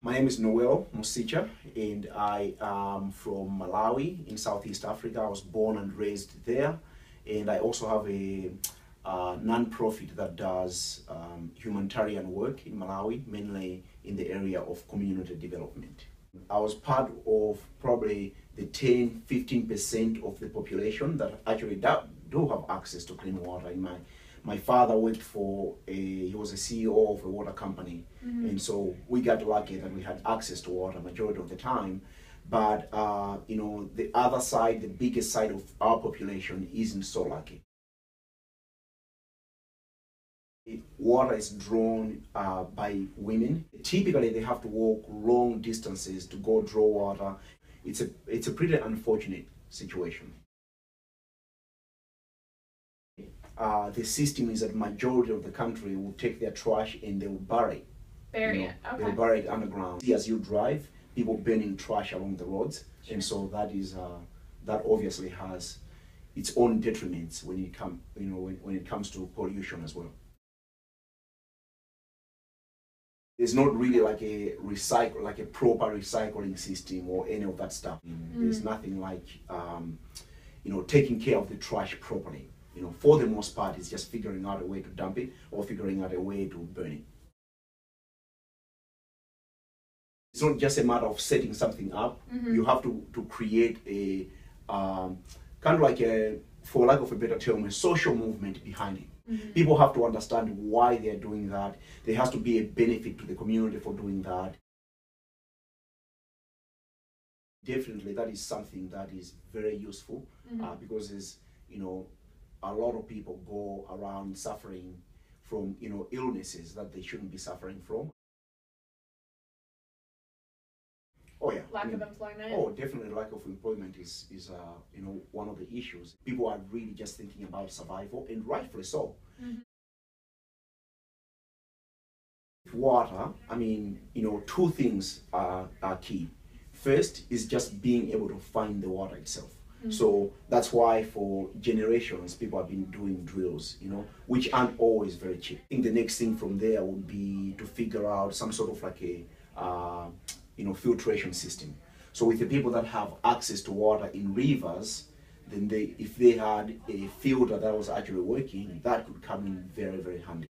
My name is Noel Musicha, and I am from Malawi in Southeast Africa. I was born and raised there, and I also have a non-profit that does humanitarian work in Malawi, mainly in the area of community development. I was part of probably the 10–15% of the population that actually do have access to clean water. My father worked for he was a CEO of a water company, and so we got lucky that we had access to water majority of the time. But the other side, the biggest side of our population isn't so lucky. Water is drawn by women. Typically, they have to walk long distances to go draw water. It's a pretty unfortunate situation. The system is that majority of the country will take their trash and they will bury it. Okay. They'll bury it underground. As you drive, people burning trash along the roads, sure. And so that is that obviously has its own detriments when it comes to pollution as well. There's not really like a proper recycling system or any of that stuff. There's nothing like taking care of the trash properly. For the most part, it's just figuring out a way to dump it or figuring out a way to burn it. It's not just a matter of setting something up. You have to create a kind of like for lack of a better term, a social movement behind it. People have to understand why they're doing that. There has to be a benefit to the community for doing that. Definitely, that is something that is very useful because there's a lot of people go around suffering from illnesses that they shouldn't be suffering from. Oh yeah. Lack of employment. Oh, definitely, lack of employment is one of the issues. People are really just thinking about survival, and rightfully so. Water, two things are key. First is just being able to find the water itself. So that's why for generations people have been doing drills, which aren't always very cheap. I think the next thing from there would be to figure out some sort of like a filtration system. So with the people that have access to water in rivers, then if they had a filter that was actually working, that could come in very, very handy.